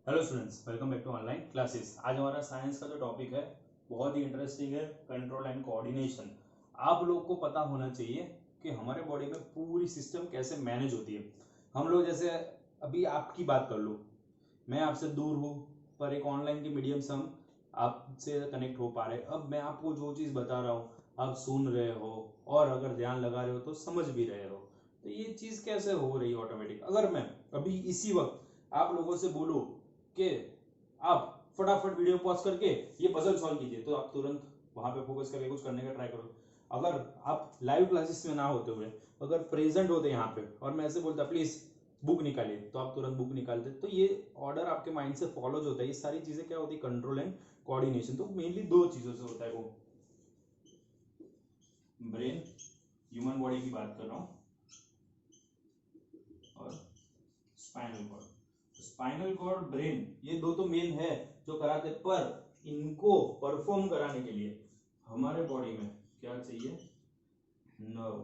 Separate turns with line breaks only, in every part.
Hello students, welcome back to online classes. आज हमारा science का जो टॉपिक है बहुत ही इंटरेस्टिंग है, कंट्रोल एंड कोऑर्डिनेशन। आप लोग को पता होना चाहिए कि हमारे बॉडी में पूरी सिस्टम कैसे मैनेज होती है। हम लोग जैसे अभी आपकी बात कर लो, मैं आपसे दूर हूँ पर एक ऑनलाइन के मीडियम से हम आपसे कनेक्ट हो पा रहे हैं। अब मैं आपको जो चीज़ बता रहा हूँ आप सुन रहे हो और अगर ध्यान लगा रहे हो तो समझ भी रहे हो। तो ये चीज़ कैसे हो रही है ऑटोमेटिक। अगर मैं अभी इसी वक्त आप लोगों से बोलूँ कि आप फटाफट वीडियो पॉज करके ये पजल सॉल्व कीजिए, तो आप तुरंत वहां पे फोकस करके कुछ करने का ट्राई करो। अगर आप लाइव क्लासेस में ना होते हुए अगर प्रेजेंट होते यहाँ पे और मैं ऐसे बोलता प्लीज बुक निकालिए, तो आप तुरंत बुक निकालते। तो ये ऑर्डर आपके माइंड से फॉलो होता है। ये सारी चीजें क्या होती है, कंट्रोल एंड कोऑर्डिनेशन। तो मेनली दो चीजों से होता है वो, ब्रेन, ह्यूमन बॉडी की बात कर रहा हूँ, और spinal cord. Spinal cord, brain, ये दो तो मेन है जो कराते, पर इनको परफॉर्म कराने के लिए हमारे बॉडी में क्या चाहिए, नर्व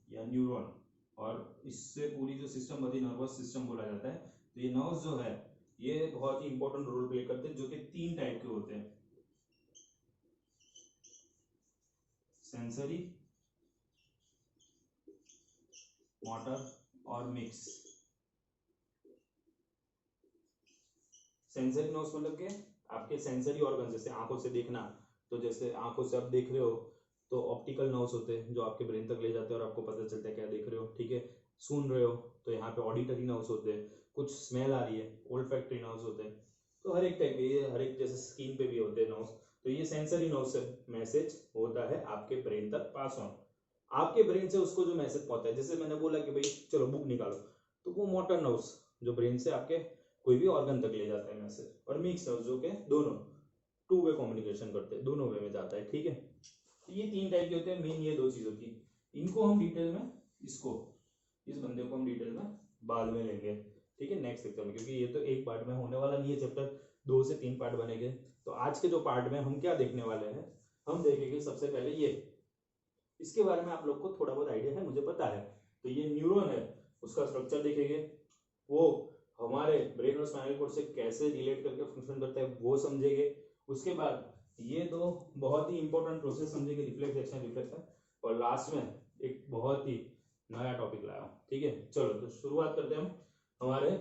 या न्यूरॉन। और इससे पूरी जो सिस्टम होती है नर्वस सिस्टम बोला जाता है। तो ये नर्व्स जो है ये बहुत ही इंपॉर्टेंट रोल प्ले करते हैं, जो कि तीन टाइप के होते हैं, सेंसरी, मोटर और मिक्स। सेंसरी नर्व्स मतलब के आपके सेंसरी ऑर्गन, जैसे आंखों से देखना, तो जैसे आंखों से आप देख रहे हो तो ऑप्टिकल नर्व्स होते हैं जो आपके ब्रेन तक ले जाते हैं और आपको पता चलता है क्या देख रहे हो, ठीक है। सुन रहे हो तो यहाँ पे ऑडिटरी नर्व्स होते हैं, कुछ स्मेल आ रही है, ओल्फैक्टरी नर्व्स होते हैं। तो हर एक टाइप के, ये हर एक जैसे स्किन पे भी होते हैं नर्व्स। तो ये सेंसरी नर्व से मैसेज होता है आपके ब्रेन तक पास ऑन। आपके ब्रेन से उसको जो मैसेज पहुंचता है, जैसे मैंने बोला कि भाई चलो बुक निकालो, तो वो मोटर नर्व्स जो ब्रेन से आपके कोई भी ऑर्गन तक ले जाता है मैसेज, और मिक्स नर्व्स जो के दोनों टू वे कम्युनिकेशन करते हैं, दोनों वे में जाता है, ठीक है। तो ये तीन टाइप के होते हैं मेन, ये दो चीज होती है। इनको हम डिटेल में, इसको, इस बंदे को हम डिटेल में बाद में लेंगे, ठीक है, नेक्स्ट लेक्चर में, क्योंकि ये तो एक पार्ट में होने वाला नहीं है चैप्टर, 2 से 3 पार्ट बनेंगे। तो आज के जो पार्ट में हम क्या देखने वाले हैं, हम देखेंगे सबसे पहले ये, इसके बारे में आप लोग को थोड़ा बहुत आइडिया है मुझे पता है। तो ये न्यूरॉन है, उसका स्ट्रक्चर देखेंगे, वो हमारे ब्रेन और स्पाइनल कोर्ड से कैसे रिलेट करके फंक्शन करता है वो समझेंगे। उसके बाद ये दो बहुत ही इंपॉर्टेंट प्रोसेस समझेंगे, रिफ्लेक्स एक्शन रिफ्लेक्शन। और लास्ट में एक बहुत ही नया टॉपिक लाया हूं, ठीक है। चलो तो शुरुआत करते हैं हम हमारे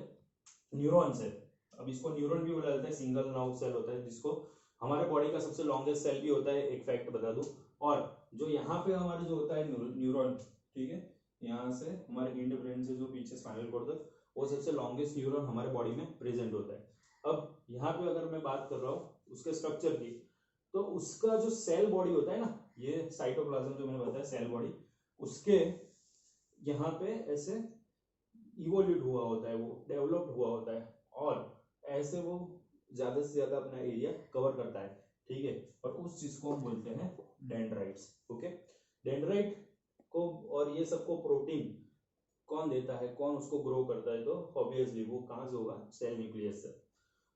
न्यूरॉन से। अब इसको न्यूरॉन भी बोला जाता है, सिंगल नर्व सेल होता है, जिसको हमारे बॉडी का सबसे लॉन्गेस्ट सेल भी होता है, एक फैक्ट बता दूं। और जो यहाँ पे हमारे जो होता है न्यूरॉन, ठीक है, यहाँ से हमारे हिंड ब्रेन से जो पीछे स्पाइनल कॉर्ड तक, वो सबसे लॉन्गेस्ट न्यूरॉन हमारे बॉडी में प्रेजेंट होता है। अब यहाँ पे अगर मैं बात कर रहा हूँ उसके स्ट्रक्चर की, तो उसका जो सेल बॉडी होता है ना, ये साइटोप्लाज्म जो मैंने बताया सेल बॉडी, उसके यहाँ पे ऐसे इवोल्यूट हुआ होता है, वो डेवलप्ड हुआ होता है, और ऐसे वो ज्यादा से ज्यादा अपना एरिया कवर करता है, ठीक है। और उस चीज को हम बोलते हैं डेंड्राइट्स, ओके। डेंड्राइट को और ये सबको प्रोटीन कौन देता है, कौन उसको ग्रो करता है, तो ऑब्वियसली वो कहां से होगा, सेल न्यूक्लियस से।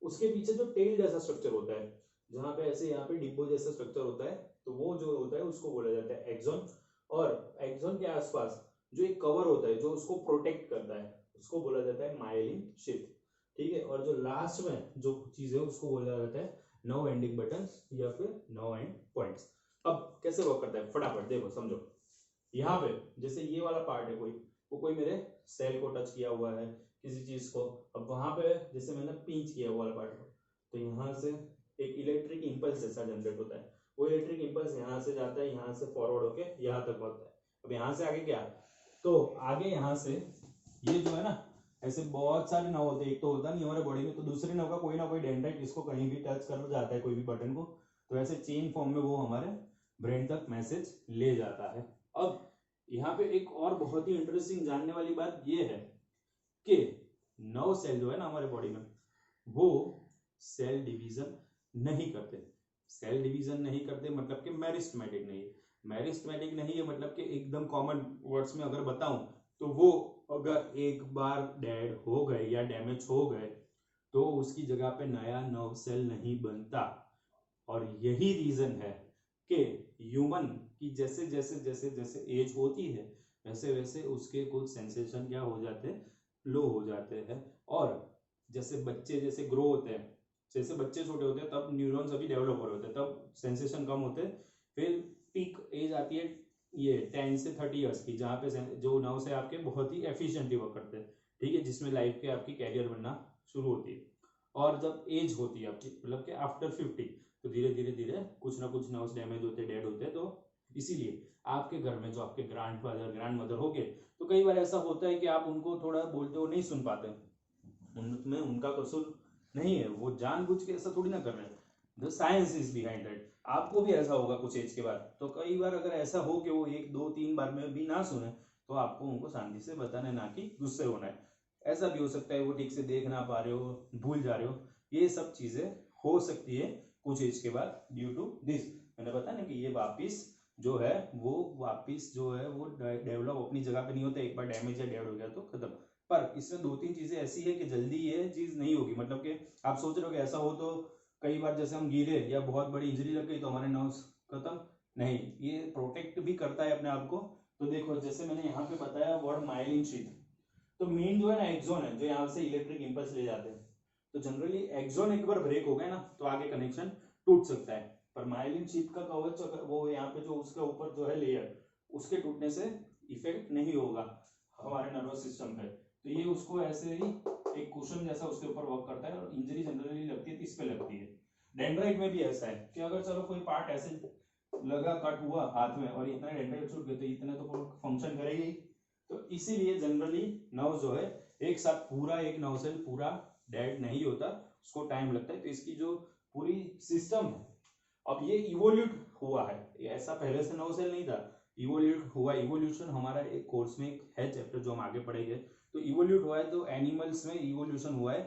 उसके पीछे जो टेल जैसा स्ट्रक्चर होता है, जहां पे ऐसे यहाँ पे डिब्बो जैसा स्ट्रक्चर होता है, तो वो जो होता है उसको बोला जाता है एक्सॉन। और एक्सॉन के आसपास जो एक कवर होता है जो उसको प्रोटेक्ट करता है, उसको बोला जाता है माइलिन शीथ, ठीक है। और जो लास्ट में जो चीज है उसको बोला जाता है नर्व एंडिंग बटन या फिर नर्व एंड पॉइंट्स। अब कैसे वर्क करता है फटाफट देखो समझो। यहाँ पे जैसे ये वाला पार्ट है, कोई वो कोई मेरे सेल को टच किया हुआ है किसी चीज को, अब वहां पे जैसे मैंने पिंच किया हुआ वाला पार्ट को, तो यहाँ से एक इलेक्ट्रिक इंपल्स जैसा जनरेट होता है। वो इलेक्ट्रिक इंपल्स यहाँ से जाता है, यहाँ से फॉरवर्ड होके यहाँ तक पहुंचता है। अब यहाँ से आगे क्या, तो आगे यहाँ से ये जो है ना, ऐसे बहुत सारे नर्व होते हैं, एक तो होता नहीं हमारे बॉडी में, तो दूसरे नर्व का कोई ना कोई डेंड्राइट इसको कहीं भी टच कर जाता है कोई भी बटन को, तो ऐसे चेन फॉर्म में वो हमारे ब्रेन तक मैसेज ले जाता है। अब यहाँ पे एक और बहुत ही इंटरेस्टिंग जानने वाली बात ये है कि नर्व सेल जो है ना हमारे बॉडी में, वो सेल डिवीजन नहीं करते। सेल डिवीजन नहीं करते मतलब कि मेरिस्टेमेटिक नहीं है। मेरिस्टेमेटिक नहीं है मतलब कि एकदम कॉमन वर्ड्स में अगर बताऊं, तो वो अगर एक बार डेड हो गए या डैमेज हो गए तो उसकी जगह पे नया नर्व सेल नहीं बनता। और यही रीजन है कि ह्यूमन की जैसे जैसे जैसे जैसे एज होती है वैसे वैसे उसके कुछ सेंसेशन क्या हो जाते हैं, लो हो जाते हैं। और जैसे बच्चे जैसे ग्रो होते हैं, जैसे बच्चे छोटे होते हैं तब न्यूरॉन्स अभी डेवलप हो रहे होते हैं, तब सेंसेशन कम होते हैं। फिर पीक एज आती है ये 10 से 30 ईयर्स की, जहाँ पे जो नर्व्स है आपके बहुत ही एफिशिएंटली वर्क करते हैं, ठीक है, जिसमें लाइफ के आपकी कैरियर बनना शुरू होती है। और जब एज होती है आपकी मतलब कि आफ्टर 50, तो धीरे धीरे धीरे कुछ ना कुछ नर्व्स डैमेज होते हैं, डेड होते हैं। तो इसीलिए आपके घर में जो आपके ग्रैंडफादर ग्रैंड मदर हो गए, तो कई बार ऐसा होता है कि आप उनको थोड़ा बोलते हो नहीं सुन पाते, उनमें उनका कसूर नहीं है, वो जानबूझ के ऐसा थोड़ी ना कर रहे हैं, the science is behind that. आपको भी ऐसा होगा कुछ एज के बाद, तो कई बार अगर ऐसा हो कि वो 1 2 3 बार में भी ना सुने, तो आपको उनको शांति से बताना, ना कि गुस्से होना है। ऐसा भी हो सकता है वो ठीक से देख ना पा रहे हो, भूल जा रहे हो, ये सब चीजें हो सकती है कुछ एज के बाद ड्यू टू दिस। मैंने बताया ना कि ये वापिस जो है वो वापिस जो है वो डेवलप अपनी जगह पे नहीं होता, एक बार डैमेज या डेड हो गया तो खत्म। पर इसमें 2 3 चीजें ऐसी है कि जल्दी ये चीज नहीं होगी, मतलब कि आप सोच रहे हो कि ऐसा हो तो कई बार जैसे हम गिरे या बहुत बड़ी इंजरी लग गई तो हमारे नर्व्स खत्म, नहीं, ये प्रोटेक्ट भी करता है अपने आप को। तो देखो जैसे मैंने यहाँ पे बताया वर्ड माइलिन शीथ, तो मेन जो है ना एक्सोन है, जो यहाँ से इलेक्ट्रिक इंपल्स ले जाते हैं। तो जनरली एक्सोन एक बार ब्रेक हो गया ना तो आगे कनेक्शन टूट सकता है, पर माइलिन शीथ का कवच अगर वो यहाँ पे जो उसके ऊपर जो है लेयर, उसके टूटने से इफेक्ट नहीं होगा हमारे नर्वस सिस्टम पे। तो ये उसको ऐसे ही एक कुशन जैसा उसके ऊपर वर्क करता है, और इंजरी जनरली लगती है तो इस पे लगती है। डेंड्राइट में भी ऐसा है कि अगर चलो कोई पार्ट ऐसे लगा कट हुआ हाथ में और इतना डेंड्राइट छूट गए तो इतना तो फंक्शन करेगी ही। तो इसीलिए जनरली नर्व जो है एक साथ पूरा एक नर्व सेल पूरा डेड नहीं होता, उसको टाइम लगता है। तो इसकी जो पूरी सिस्टम है, अब ये इवोल्यूट हुआ है, ये ऐसा पहले से नर्व सेल नहीं था, इवोल्यूट हुआ। इवोल्यूशन हमारा एक कोर्स में है चैप्टर जो हम आगे पढ़ेंगे। तो इवोल्यूट हुआ है तो एनिमल्स में इवोल्यूशन हुआ है,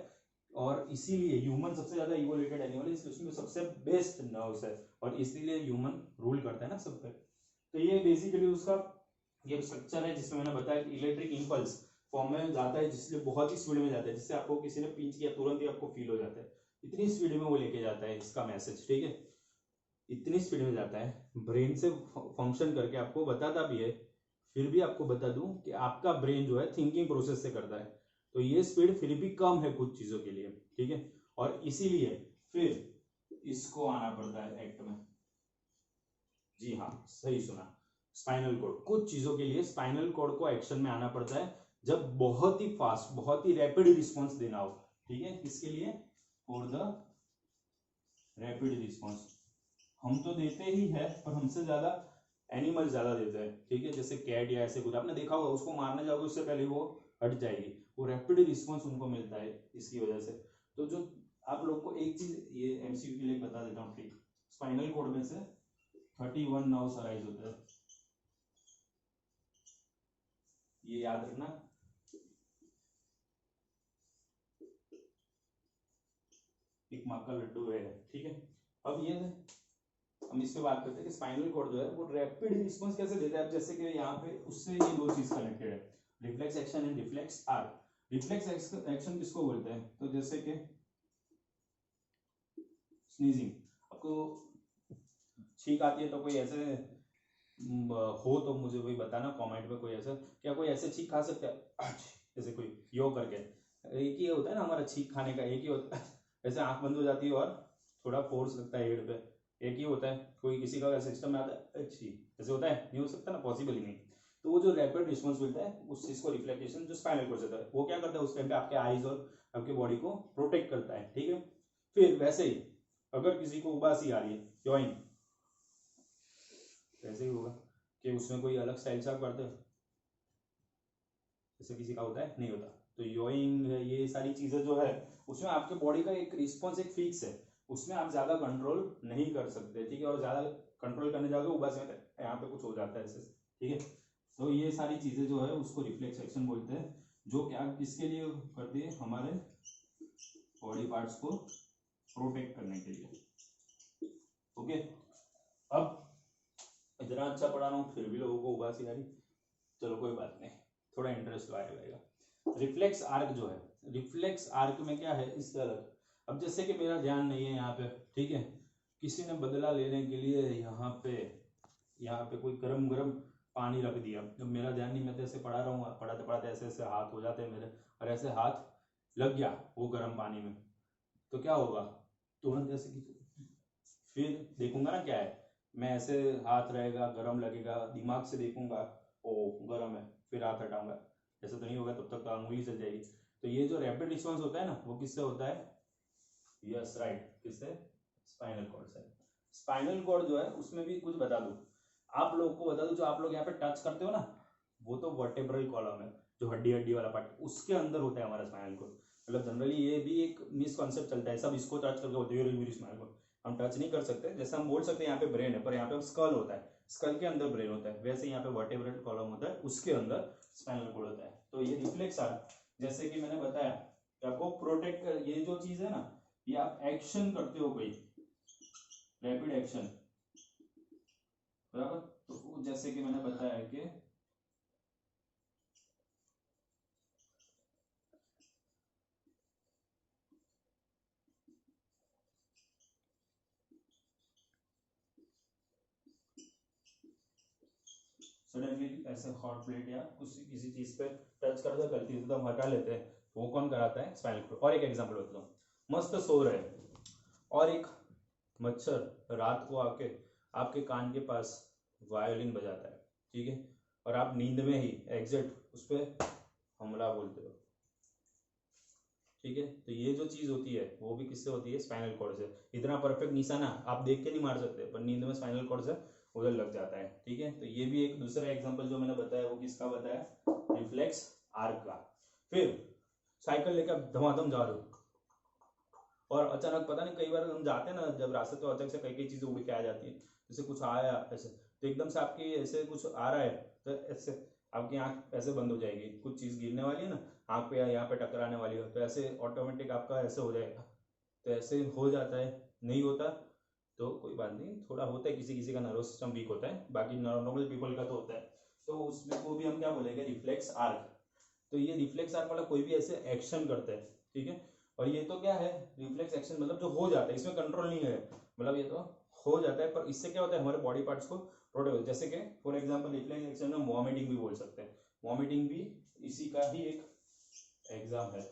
और इसीलिए ह्यूमन सबसे ज्यादा इवोल्यूटेड एनिमल है, इसलिए उसमें सबसे बेस्ट नर्व्स है, और इसीलिए ह्यूमन रूल करता है ना सब पे। तो ये बेसिकली उसका ये स्ट्रक्चर है जिसमें मैंने बताया कि इलेक्ट्रिक इंपल्स फॉर्म में जाता है, जिसलिए बहुत ही स्पीड में जाता है, जिससे आपको किसी ने पिंच किया तुरंत ही आपको फील हो जाता है, इतनी स्पीड में वो लेके जाता है इसका मैसेज, ठीक है, इतनी स्पीड में जाता है, ब्रेन से फंक्शन करके आपको बताता भी है। फिर भी आपको बता दूं कि आपका ब्रेन जो है थिंकिंग प्रोसेस से करता है, तो ये स्पीड फिर भी कम है कुछ चीजों के लिए, ठीक है, और इसीलिए फिर इसको आना पड़ता है एक्ट में। जी हाँ, सही सुना, स्पाइनल कॉर्ड, कुछ चीजों के लिए स्पाइनल कॉर्ड को एक्शन में आना पड़ता है जब बहुत ही फास्ट बहुत ही रैपिड रिस्पॉन्स देना हो, ठीक है, किसके लिए, फॉर द रैपिड रिस्पॉन्स। हम तो देते ही है पर हमसे ज्यादा एनिमल ज्यादा देते हैं, ठीक है, जैसे कैट या ऐसे कुछ आपने देखा होगा, उसको मारने जाओगे उससे पहले वो हट जाएगी, वो रैपिड रिस्पॉन्स उनको मिलता है इसकी वजह से। तो जो आप लोग को एक चीज ये एमसीक्यू के लिए बता देता हूँ, ठीक, स्पाइनल कॉर्ड में से 31 नर्व्स अराइज होते हैं, ये याद रखना। एक माँ का लड्डू है, ठीक है। अब ये हम इस पे बात करते हैं कि स्पाइनल कॉर्ड जो है वो रैपिड रिस्पॉन्स कैसे देता है। अब जैसे कि यहाँ पे उससे ये दो चीज कनेक्टेड है, reflex action and reflex arc. Reflex action किसको बोलते हैं, तो जैसे कि स्नीजिंग, आपको छींक आती है तो कोई ऐसे हो तो मुझे वही बताना कमेंट में, कोई ऐसा क्या कोई ऐसे छींक खा सकता है जैसे कोई योग करके, एक ही होता है ना हमारा छींक खाने का, एक ही होता है ऐसे आंख बंद हो जाती है और थोड़ा फोर्स लगता है हेड पे, एक ही होता है, कोई किसी का सिस्टम में आता है अच्छी ऐसे होता है, नहीं हो सकता ना, पॉसिबल ही नहीं। तो वो जो रैपिड रिस्पॉन्स मिलता है उस चीज को रिफ्लेक्शन जो स्पाइनल कॉर्ड से है वो क्या करता है उस टाइम पे आपके आईज और आपके बॉडी को प्रोटेक्ट करता है, ठीक है। फिर वैसे ही अगर किसी को उबासी आ रही है जॉइंट, ऐसे ही होगा कि उसमें कोई अलग स्टाइल से आप करते हो, जैसे किसी का होता है नहीं होता, तो योइंग है, ये सारी चीजें जो है उसमें आपके बॉडी का एक रिस्पॉन्स एक फिक्स है, उसमें आप ज्यादा कंट्रोल नहीं कर सकते, ठीक है, और ज्यादा कंट्रोल करने जाओगे उबासी में यहाँ पे कुछ हो जाता है ऐसे, ठीक है। तो ये सारी चीजें जो है उसको रिफ्लेक्स एक्शन बोलते हैं, जो क्या किसके लिए करती है, हमारे बॉडी पार्ट्स को प्रोटेक्ट करने के लिए, ओके। अब इतना अच्छा पढ़ा रहा हूँ फिर भी लोगों को उबासी आ रही, चलो कोई बात नहीं, थोड़ा इंटरेस्ट तो आएगा। रिफ्लेक्स आर्क जो है, रिफ्लेक्स आर्क में क्या है इससे अलग, अब जैसे कि मेरा ध्यान नहीं है यहाँ पे, ठीक है, किसी ने बदला लेने के लिए यहाँ पे कोई गरम गरम पानी रख दिया, जब मेरा ध्यान नहीं, मैं तो ऐसे पढ़ा रहा हूँ, पढ़ाते पढ़ाते ऐसे ऐसे हाथ हो जाते हैं मेरे, और ऐसे हाथ लग गया वो गर्म पानी में, तो क्या होगा, तुरंत ऐसे फिर देखूंगा ना क्या है, मैं ऐसे हाथ रहेगा गर्म लगेगा, दिमाग से देखूंगा ओ गर्म है, फिर हाथ हटाऊंगा, ऐसा तो नहीं होगा, तब तक तो अंगुली चल जाएगी। तो ये जो रैपिड रिस्पॉन्स होता है ना वो किससे होता है, यस राइट, किससे, स्पाइनल कॉर्ड से। स्पाइनल कॉर्ड जो है उसमें भी कुछ बता दूं आप लोगों को, बता दूं जो आप लोग यहाँ पे टच करते हो ना, वो तो वर्टेब्रल कॉलम है, जो हड्डी हड्डी वाला पार्ट उसके अंदर होता है हमारा स्पाइनल कॉर्ड। मतलब जनरली ये भी एक मिसकॉन्सेप्ट चलता है, सब इसको टच करके बोलते हैं मेरी स्पाइनल कॉर्ड, हम टच नहीं कर सकते। जैसे हम बोल सकते हैं यहाँ पे ब्रेन है, पर यहाँ पे स्कल होता है, स्कल के अंदर ब्रेन होता है, वैसे यहाँ पे वर्टेब्रल कॉलम होता है, उसके अंदर स्पाइनल कॉर्ड होता है। तो ये रिफ्लेक्स आर्क, जैसे कि मैंने बताया कि आपको प्रोटेक्ट कर, ये जो चीज है ना, ये आप एक्शन करते हो कोई रैपिड एक्शन, बराबर, तो जैसे कि मैंने बताया कि सडनली ऐसे हॉट प्लेट या कुछ किसी चीज पे टच कर दो गलती से, तो हम हटा लेते हैं, वो कौन कराता है, स्पाइनल कॉर्ड। और एक एग्जांपल बताता हूँ, मस्त सो रहे और एक मच्छर रात को आके आपके कान के पास वायोलिन बजाता है, ठीक है, और आप नींद में ही एग्जैक्ट उस पर हमला बोलते हो, ठीक है। तो ये जो चीज होती है वो भी किससे होती है, स्पाइनल कॉर्ड से। इतना परफेक्ट निशाना आप देख के नहीं मार सकते, पर नींद में स्पाइनल कॉर्ड से उधर लग जाता है, ठीक है। तो ये भी एक दूसरा एग्जांपल जो मैंने बताया वो किसका बताया, रिफ्लेक्स आर्क का। फिर साइकिल लेकर धमाधम जा रहे हो और अचानक पता नहीं, कई बार हम जाते हैं ना जब रास्ते, तो अचानक से कई कई चीजें उड़ के आ जाती है, जैसे कुछ आया ऐसे, तो एकदम से आपकी ऐसे कुछ आ रहा है, तो ऐसे आपकी आंख ऐसे बंद हो जाएगी, कुछ चीज गिरने वाली है ना आंख पे या यहाँ पे टकराने वाली हो, तो ऐसे ऑटोमेटिक आपका ऐसे हो जाएगा। तो ऐसे हो जाता है, नहीं होता तो कोई बात नहीं, थोड़ा होता है, किसी किसी का नर्वस सिस्टम वीक होता है, बाकी नॉर्मल पीपल का तो होता है। तो उसमें को भी हम क्या बोलेंगे, रिफ्लेक्स आर्क। तो ये रिफ्लेक्स आर्क वाला कोई भी ऐसे एक्शन करता है, ठीक है। और ये तो क्या है, रिफ्लेक्स एक्शन मतलब जो हो जाता है, इसमें कंट्रोल नहीं है, मतलब ये तो हो जाता है, पर इससे क्या होता है, हमारे बॉडी पार्ट्स को प्रोटेक्ट होता है। जैसे कि फॉर एग्जांपल रिफ्लेक्स एक्शन में वॉमिटिंग भी बोल सकते हैं, वॉमिटिंग भी इसी का ही एक एग्जाम है।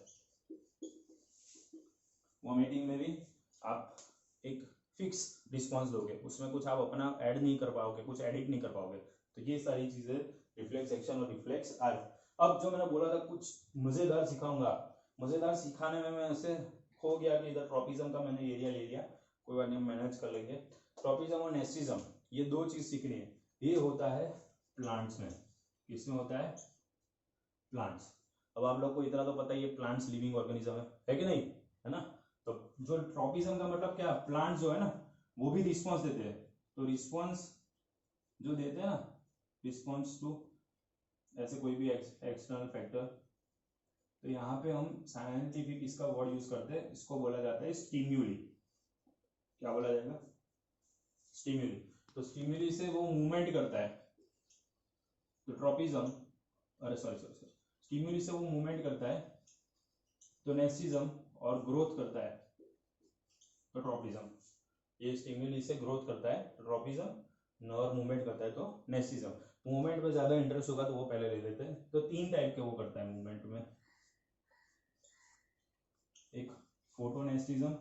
वॉमिटिंग में भी आप एक फिक्स रिस्पॉन्स दोगे, उसमें कुछ आप अपना ऐड नहीं कर पाओगे, कुछ एडिट नहीं कर पाओगे। तो ये सारी चीजें रिफ्लेक्स एक्शन और रिफ्लेक्स आर्क। अब जो मैंने बोला था कुछ मजेदार सिखाऊंगा, मजेदार सिखाने में मैं ऐसे हो गया कि इधर ट्रॉपिज्म का मैंने एरिया ले लिया, कोई बात नहीं, मैनेज कर लेंगे। ट्रॉपिज्म और नेस्टिज्म, ये दो चीज सीखनी है। ये होता है प्लांट्स में, किसमें होता है, प्लांट्स। अब आप लोग को इतना तो पता ही है, प्लांट्स लिविंग ऑर्गेनिज्म है कि नहीं, है ना। तो जो ट्रॉपिज्म का मतलब क्या, प्लांट्स जो है ना वो भी रिस्पॉन्स देते हैं। तो रिस्पॉन्स जो देते हैं ना, रिस्पॉन्स टू ऐसे कोई भी एक्सटर्नल फैक्टर, तो यहाँ पे हम साइंटिफिक इसका वर्ड यूज करते हैं, इसको बोला जाता है स्टिम्यूली। क्या बोला जाएगा, स्टिम्यूली। तो स्टिम्यूली से वो मूवमेंट करता है, तो ट्रॉपिज्म, अरे सॉरी सॉरी सॉरी, स्टिम्यूली से वो मूवमेंट करता है, तो नेस्टिज्म और ग्रोथ करता है, तो ट्रॉपिज्म। ये स्टिम्यूली से ग्रोथ करता है तो ट्रॉपिज्म, और मूवमेंट करता है तो नेस्टिज्म। मूवमेंट में ज्यादा इंटरेस्ट होगा तो वो पहले ले लेते हैं। तो तीन टाइप के वो करता है मूवमेंट में, एक फोटोनेस्टिज्म,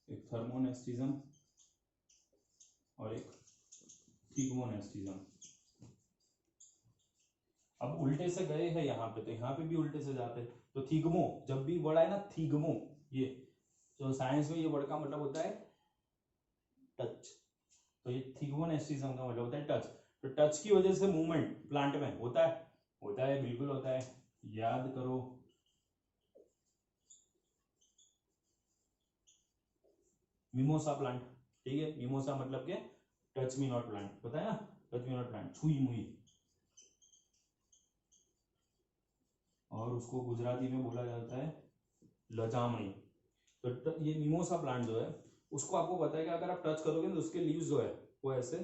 एक थर्मोनेस्टिज्म और एक थिग्मोनेस्टिज्म। अब उल्टे से गए हैं यहाँ पे, तो यहाँ पे भी उल्टे से जाते हैं। तो थिग्मो, जब भी वर्ड आए ना थिग्मो, ये तो साइंस में ये वर्ड का मतलब होता है टच। तो ये थिग्मोनेस्टिज्म का मतलब होता है टच। तो टच की वजह से मूवमेंट प्लांट में होता है, होता है, बिल्कुल होता है, याद करो। मिमोसा प्लांट, ठीक है, मिमोसा मतलब क्या, टच मी नॉट प्लांट, पता है ना, टच मी नॉट प्लांट, छुई मुई। और उसको गुजराती में बोला जाता है लजामणी। तो ये मिमोसा प्लांट जो है उसको आपको पता है कि अगर आप टच करोगे तो उसके लीव्स जो है वो ऐसे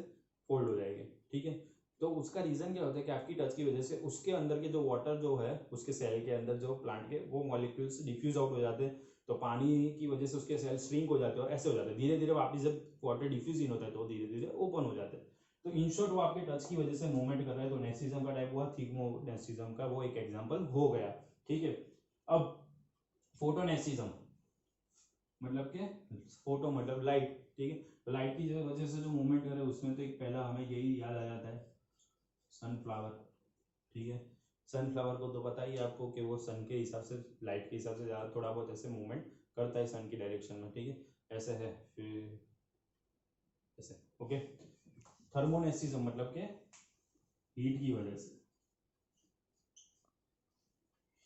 फोल्ड हो जाएंगे, ठीक है। तो उसका रीजन क्या होता है कि आपकी टच की वजह से उसके अंदर के जो वाटर जो है उसके सेल के अंदर जो प्लांट के वो मॉलिक्यूल्स डिफ्यूज आउट हो जाते हैं, तो पानी की वजह से उसके सेल श्रिंक हो जाते हैं और ऐसे हो जाते हैं, धीरे धीरे वापस जब वाटर डिफ्यूज इन होता है तो धीरे धीरे ओपन हो जाते हैं। तो तो इन शॉर्ट वो आपके टच की वजह से मूवमेंट कर रहा है, तो नेस्टिज्म का टाइप हुआ, थिग्मोनेस्टिज्म का वो एक एग्जांपल हो गया। ठीक है, अब फोटोनेस्टिज्म मतलब के फोटो मतलब लाइट। ठीक है, तो लाइट की वजह से जो मूवमेंट करे उसमें तो एक पहला हमें यही याद आ जाता है, सनफ्लावर। ठीक है, सनफ्लावर को तो पता ही है आपको कि वो सन के हिसाब से, लाइट के हिसाब से ज़्यादा थोड़ा बहुत ऐसे मूवमेंट करता है सन की डायरेक्शन में। ठीक है, ऐसे है, फिर ऐसे। ओके, थर्मोनेस्टिज्म मतलब के हीट की वजह से,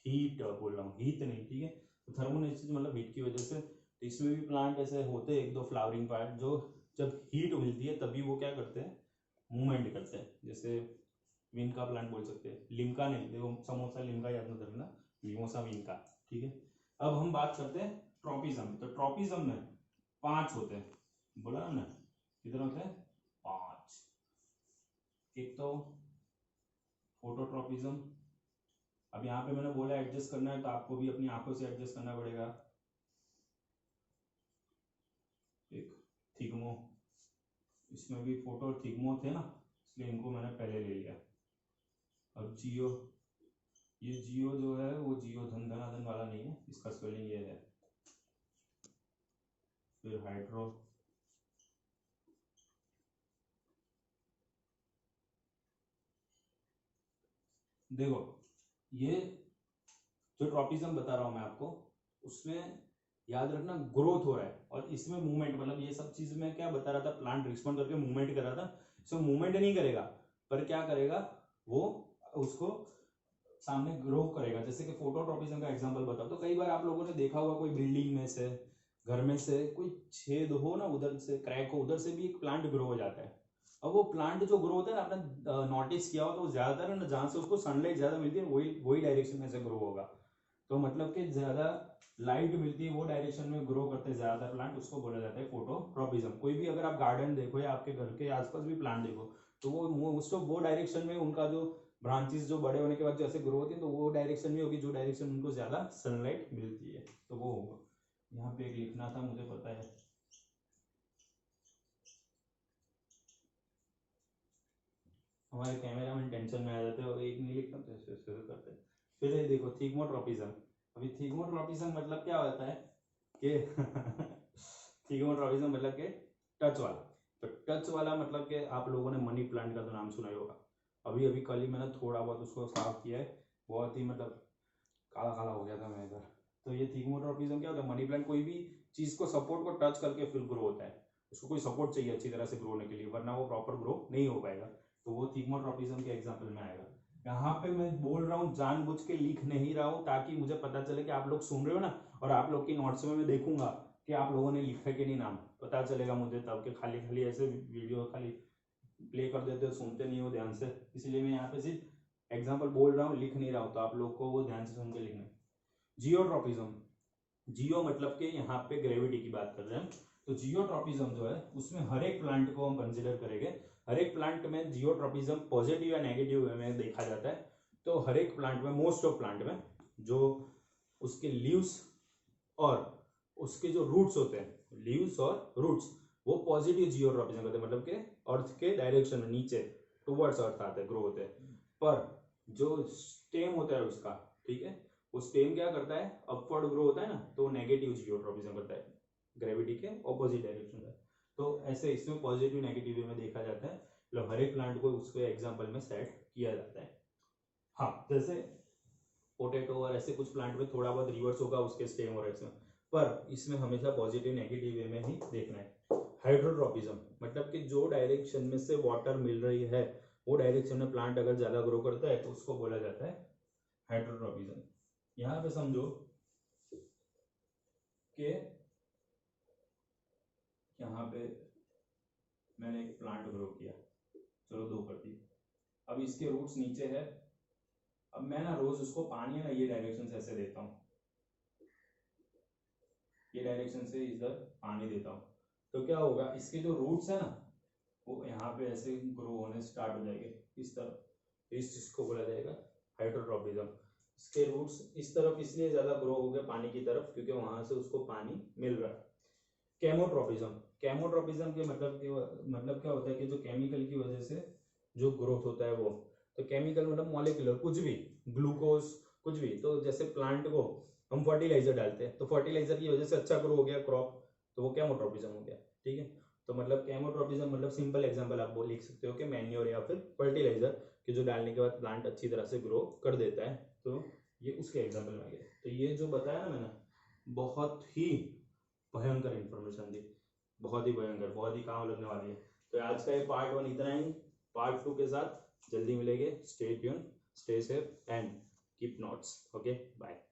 हीट बोल रहा हूँ, हीट नहीं। ठीक है, तो थर्मोनेस्टिज्म मतलब हीट की वजह से। तो इसमें भी प्लांट ऐसे होते हैं एक दो फ्लावरिंग पार्ट, जो जब हीट मिलती है तभी वो क्या करते हैं, मूवमेंट करते हैं। जैसे विनका प्लांट बोल सकते हैं, लिमका नहीं, देखो समोसा लिमका याद मत रखना, मिमोसा विनका। ठीक है, अब हम बात करते हैं ट्रॉपिज्म। तो ट्रॉपिज्म में 5 होते हैं, बोला ना, कितने होते हैं, 5। एक तो फोटोट्रॉपिज्म, अब यहाँ पे मैंने बोला एडजस्ट करना है, तो आपको भी अपनी आंखों से एडजस्ट करना पड़ेगा। एक थिग्मो, इसमें भी फोटो थिग्मो थे ना, इसलिए इनको मैंने पहले ले लिया। अब जियो, ये जियो जो है वो जियो धन वाला नहीं है, इसका स्पेलिंग ये है। फिर हाइड्रो, देखो ये जो ट्रॉपिज्म बता रहा हूं मैं आपको, उसमें याद रखना ग्रोथ हो रहा है, और इसमें मूवमेंट, मतलब ये सब चीज में क्या बता रहा था, प्लांट रिस्पॉन्ड करके मूवमेंट कर रहा था। इसमें मूवमेंट नहीं करेगा, पर क्या करेगा वो, उसको सामने ग्रो करेगा। जैसे कि फोटोट्रॉपिज्म का एग्जांपल बताओ, तो कई बार आप लोगों ने देखा होगा कोई बिल्डिंग में से, घर में से कोई छेद हो ना, उधर से क्रैक हो, उधर से भी एक प्लांट ग्रो हो जाता है। अब वो प्लांट जो ग्रो होता है ना, आपने नोटिस किया हो तो ज्यादातर है ना, जहां से उसको सनलाइट ज्यादा मिलती है वही वही डायरेक्शन में से ग्रो होगा। तो मतलब कि ज्यादा लाइट मिलती है वो डायरेक्शन में ग्रो करते हैं ज्यादातर प्लांट, उसको बोला जाता है फोटोट्रॉपिज्म। कोई भी अगर आप गार्डन देखो या आपके घर के आसपास भी प्लांट देखो, तो वो उसको वो डायरेक्शन में उनका जो ब्रांचेस जो बड़े होने के बाद जैसे ग्रो होती है, तो वो डायरेक्शन में होगी जो डायरेक्शन उनको ज्यादा सनलाइट मिलती है, तो वो होगा। यहाँ पे एक लिखना था, मुझे पता है, हमारे कैमरा मैन टेंशन में आ जाते हैं और एक नहीं लिखता तो ऐसे ऐसे करते हैं। फिर ये देखो थिग्मोट्रॉपिज्म। अभी थिग्मोट्रॉपिज्म मतलब क्या होता है कि थिग्मोट्रॉपिज्म मतलब के टच वाला। तो टच वाला मतलब कि आप लोगों ने मनी प्लांट का तो नाम सुना ही होगा। अभी अभी कल ही मैंने थोड़ा बहुत उसको साफ किया है, बहुत ही मतलब काला काला हो गया था मैं इधर। तो ये थिग्मोट्रॉपिज्म क्या होता है, मनी प्लांट कोई भी चीज को सपोर्ट को टच करके फिर ग्रो होता है। उसको कोई सपोर्ट चाहिए अच्छी तरह से ग्रो होने के लिए, वरना वो प्रॉपर ग्रो नहीं हो पाएगा। तो वो थिग्मोट्रॉपिज्म के एग्जाम्पल में आएगा। यहाँ पे मैं बोल रहा हूँ, जानबूझ के लिख नहीं रहा हूँ, ताकि मुझे पता चले कि आप लोग सुन रहे हो ना, और आप लोग की नोट्स में मैं देखूंगा कि आप लोगों ने लिखा है कि नहीं, नाम पता चलेगा मुझे तब, के खाली खाली ऐसे वीडियो खाली प्ले कर देते हो, सुनते नहीं हो ध्यान से। इसलिए मैं यहाँ पे सिर्फ एग्जाम्पल बोल रहा हूँ, लिख नहीं रहा हूँ, तो आप लोग को वो ध्यान से सुन के लिखना। जियोट्रॉपिज्म, जियो मतलब के यहाँ पे ग्रेविटी की बात कर रहे हैं। तो जियोट्रॉपिज्म जो है उसमें हर एक प्लांट को हम कंसिडर करेंगे। हर एक प्लांट में जियोट्रॉपिज्म पॉजिटिव या नेगेटिव वे में देखा जाता है। तो हर एक प्लांट में, मोस्ट ऑफ प्लांट में, जो उसके लीव्स और उसके जो रूट्स होते हैं, लीव्स और रूट्स, वो पॉजिटिव जियोट्रॉपिज्म करते हैं, मतलब के अर्थ के डायरेक्शन में नीचे टुवर्ड्स अर्थ आते हैं, ग्रो होते हैं। पर जो स्टेम होता है उसका, ठीक है, वो स्टेम क्या करता है, अपवर्ड ग्रो होता है ना, तो नेगेटिव जियोट्रॉपिज्म करता है, ग्रेविटी के ऑपोजिट डायरेक्शन में। तो ऐसे इसमें पॉजिटिव नेगेटिव वे में देखा जाता है, मतलब हर एक प्लांट को उसके एग्जाम्पल में सेट किया जाता है। हाँ, जैसे पोटैटो और ऐसे कुछ प्लांट में थोड़ा बहुत रिवर्स होगा उसके स्टेम और ऐसे, पर इसमें हमेशा पॉजिटिव नेगेटिव वे में ही देखना है। हाइड्रोट्रॉपिज्म मतलब कि जो डायरेक्शन में से वाटर मिल रही है, वो डायरेक्शन में प्लांट अगर ज्यादा ग्रो करता है तो उसको बोला जाता है हाइड्रोट्रॉपिज्म। यहाँ पे समझो कि यहाँ पे मैंने एक प्लांट ग्रो किया, चलो 2 कर दिए, अब इसके रूट्स नीचे है। अब मैं ना रोज उसको पानी है ना ये डायरेक्शन से ऐसे देता हूँ, ये डायरेक्शन से इधर पानी देता हूँ, तो क्या होगा, इसके जो रूट्स है ना वो यहाँ पे ऐसे ग्रो होने स्टार्ट हो जाएंगे इस तरफ, इस चीज को बोला जाएगा हाइड्रोट्रॉपिज्म। इसके रूट्स इस तरफ इसलिए ज्यादा ग्रो हो गए पानी की तरफ, क्योंकि वहां से उसको पानी मिल रहा है। केमोट्रोपिज्म, केमोट्रोपिज्म के मतलब क्या होता है कि जो केमिकल की वजह से जो ग्रोथ होता है वो, तो केमिकल मतलब मॉलिक्यूलर कुछ भी, ग्लूकोज कुछ भी, तो जैसे प्लांट को हम फर्टिलाइजर डालते हैं तो फर्टिलाइजर की वजह से अच्छा ग्रो हो गया क्रॉप, तो वो केमोट्रोपिज्म हो गया। ठीक है, तो मतलब केमोट्रोपिज्म मतलब सिंपल एग्जांपल आप वो लिख सकते हो कि मैन्योर या फिर फर्टिलाइजर कि जो डालने के बाद प्लांट अच्छी तरह से ग्रो कर देता है, तो ये उसके एग्जांपल में गया। तो ये जो बताया ना मैंने, बहुत ही भयंकर इंफॉर्मेशन दी, बहुत ही भयंकर, बहुत ही काम लगने वाली है। तो आज का ये पार्ट 1 इतना ही, पार्ट 2 के साथ जल्दी मिलेंगे। Stay tuned, stay safe and keep notes. Okay, bye.